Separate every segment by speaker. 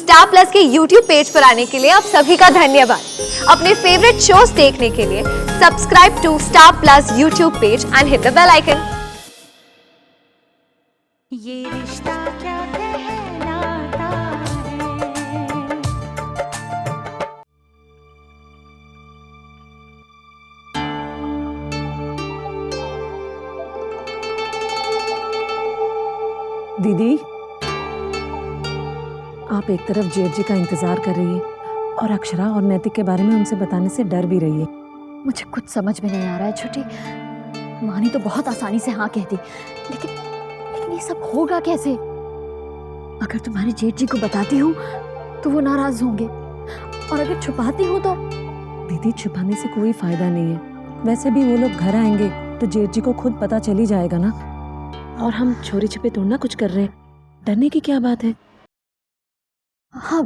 Speaker 1: Star plus के YouTube page पर आने के लिए आप सभी का धन्यवाद। अपने फेवरेट शोज देखने के लिए subscribe to Star Plus YouTube page and hit the bell icon.
Speaker 2: ये रिश्ता क्या कहलाता है।
Speaker 3: दीदी, आप एक तरफ जेठ जी का इंतजार कर रही है और अक्षरा और नैतिक के बारे में उनसे बताने से डर भी रही है।
Speaker 4: मुझे कुछ समझ में नहीं आ रहा है छोटी। मानी तो बहुत आसानी से हाँ कहती, लेकिन ये सब होगा कैसे? अगर तुम्हारे जेठ जी को बताती हूँ तो वो नाराज होंगे, और अगर छुपाती हूँ तो।
Speaker 3: दीदी, छुपाने से कोई फायदा नहीं है। वैसे भी वो लोग घर आएंगे तो जेठ जी को खुद पता चल ही जाएगा ना। और हम चोरी छिपे थोड़ा ना कुछ कर रहे हैं, डरने की क्या बात है।
Speaker 4: हाँ,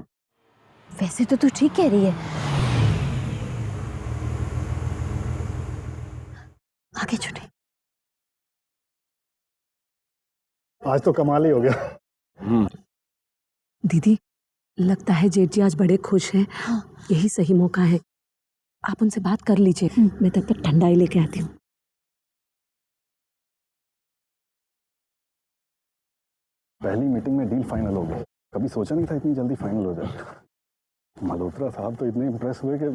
Speaker 4: वैसे तो तू ठीक कह रही है। आगे छोटे।
Speaker 5: आज तो कमाल ही हो गया।
Speaker 3: दीदी, लगता है जेठ जी आज बड़े खुश हैं।
Speaker 4: हाँ।
Speaker 3: यही सही मौका है, आप उनसे बात कर लीजिए। मैं तब तक ठंडाई लेके आती हूँ।
Speaker 5: पहली मीटिंग में डील फाइनल हो गया। कभी सोचा नहीं था इतनी जल्दी फाइनल हो जाए। मल्होत्रा साहब तो इतने इम्प्रेस हुए कि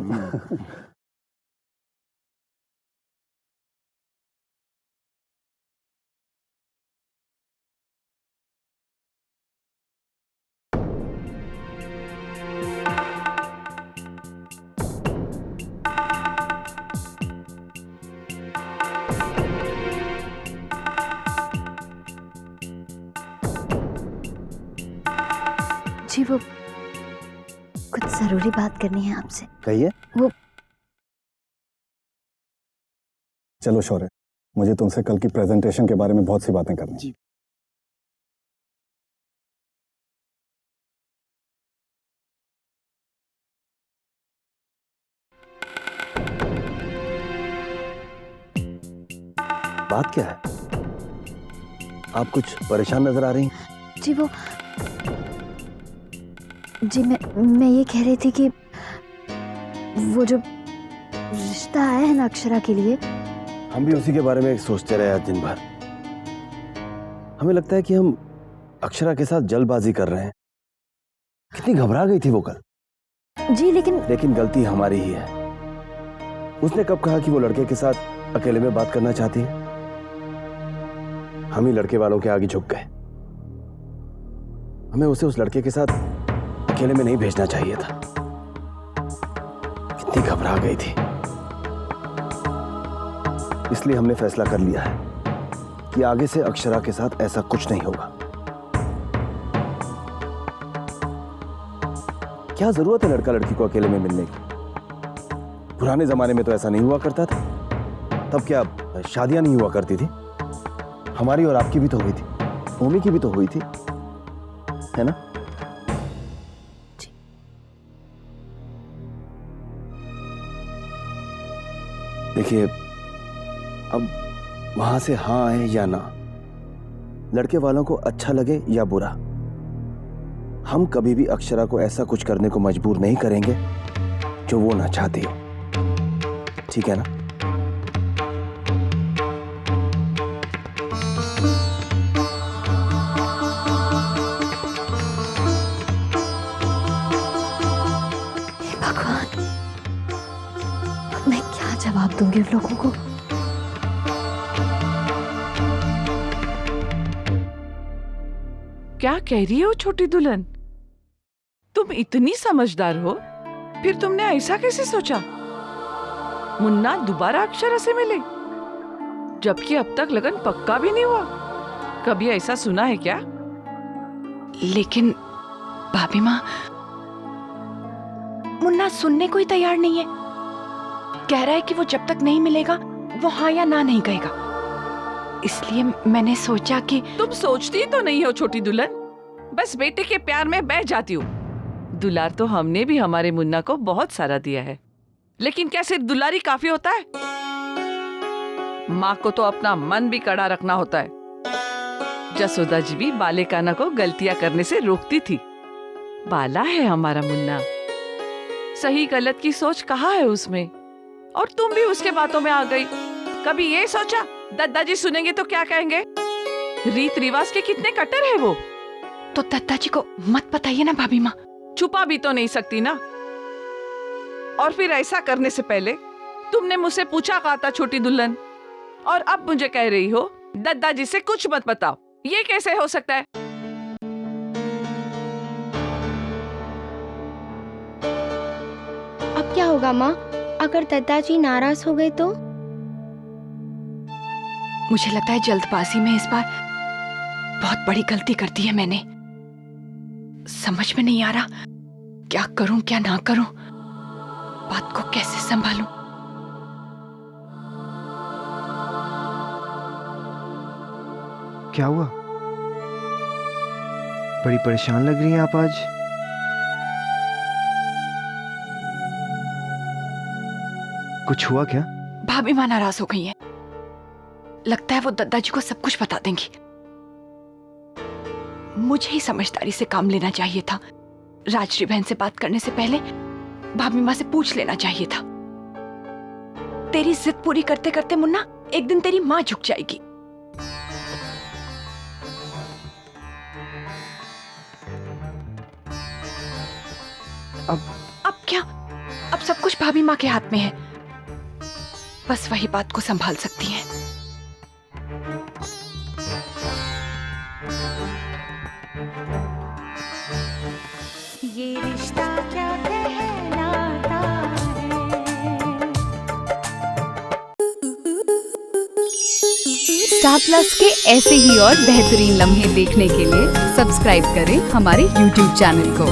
Speaker 4: जी, वो कुछ जरूरी बात करनी है आपसे।
Speaker 5: कहिए।
Speaker 4: वो
Speaker 5: चलो शौर्य, मुझे तुमसे कल की प्रेजेंटेशन के बारे में बहुत सी बातें करनी जी।
Speaker 6: बात क्या है? आप कुछ परेशान नजर आ रही हैं।
Speaker 4: जी, मैं ये कह रही थी कि वो जो रिश्ता आया है ना अक्षरा के लिए,
Speaker 6: हम भी उसी के बारे में सोचते रहे आज दिन भर। हमें लगता है कि हम अक्षरा के साथ जल्दबाजी कर रहे हैं। कितनी घबरा गई थी वो कल।
Speaker 4: जी, लेकिन
Speaker 6: गलती हमारी ही है। उसने कब कहा कि वो लड़के के साथ अकेले में बात करना चाहती है? हम ही लड़के वालों के आगे झुक गए। हमें उसे उस लड़के के साथ अकेले में नहीं भेजना चाहिए था। कितनी घबरा गई थी। इसलिए हमने फैसला कर लिया है कि आगे से अक्षरा के साथ ऐसा कुछ नहीं होगा। क्या जरूरत है लड़का लड़की को अकेले में मिलने की? पुराने जमाने में तो ऐसा नहीं हुआ करता था। तब क्या शादियां नहीं हुआ करती थी? हमारी और आपकी भी तो हुई थी, भूमि की भी तो हुई थी, है ना? देखिए, अब वहां से हाँ आए या ना, लड़के वालों को अच्छा लगे या बुरा, हम कभी भी अक्षरा को ऐसा कुछ करने को मजबूर नहीं करेंगे जो वो ना चाहती हो। ठीक है ना?
Speaker 4: भगवान, मैं क्या जवाब दूंगी उन लोगों को?
Speaker 7: क्या कह रही हो छोटी दुल्हन? तुम इतनी समझदार हो, फिर तुमने ऐसा कैसे सोचा? मुन्ना दोबारा अक्षरा से मिले, जबकि अब तक लगन पक्का भी नहीं हुआ। कभी ऐसा सुना है क्या?
Speaker 8: लेकिन भाभी माँ, मुन्ना सुनने को ही तैयार नहीं है। कह रहा है कि वो जब तक नहीं मिलेगा वो हाँ या ना नहीं कहेगा। इसलिए मैंने सोचा कि
Speaker 7: तुम सोचती तो नहीं हो छोटी दुल्हन, बस बेटे के प्यार में बह जाती हूँ। दुलार तो हमने भी हमारे मुन्ना को बहुत सारा दिया है, लेकिन क्या सिर्फ दुलारी काफी होता है? माँ को तो अपना मन भी कड़ा रखना होता है। जसोदा जी भी बाले काना को गलतियां करने से रोकती थी, बाला है हमारा मुन्ना। सही गलत की सोच कहाँ है उसमें? और तुम भी उसके बातों में आ गई। कभी ये सोचा दादाजी सुनेंगे तो क्या कहेंगे? रीत रिवाज के कितने कट्टर है वो।
Speaker 8: तो दादाजी को मत बताइए ना भाभी माँ।
Speaker 7: छुपा भी तो नहीं सकती ना। और फिर ऐसा करने से पहले तुमने मुझसे पूछा कहा था छोटी दुल्हन, और अब मुझे कह रही हो दादाजी से कुछ मत बताओ। ये कैसे हो सकता है?
Speaker 9: अब क्या होगा माँ, अगर दादाजी नाराज हो गए तो?
Speaker 8: मुझे लगता है जल्दबाजी में इस बार बहुत बड़ी गलती कर दी है मैंने। समझ में नहीं आ रहा क्या करूं क्या ना करूं, बात को कैसे संभालूं।
Speaker 10: क्या हुआ? बड़ी परेशान लग रही हैं आप आज। कुछ हुआ क्या?
Speaker 8: भाभी माँ नाराज हो गई हैं। लगता है वो दादाजी को सब कुछ बता देंगी। मुझे ही समझदारी से काम लेना चाहिए था। राजश्री बहन से बात करने से पहले भाभी माँ से पूछ लेना चाहिए था। तेरी जिद पूरी करते करते मुन्ना एक दिन तेरी माँ झुक जाएगी। अब क्या? अब सब कुछ भाभी माँ के हाथ में है। बस वही बात को संभाल सकती हैं।
Speaker 2: ये रिश्ता क्या कहलाता है।
Speaker 11: स्टार प्लस के ऐसे ही और बेहतरीन लम्हे देखने के लिए सब्सक्राइब करें हमारे YouTube चैनल को।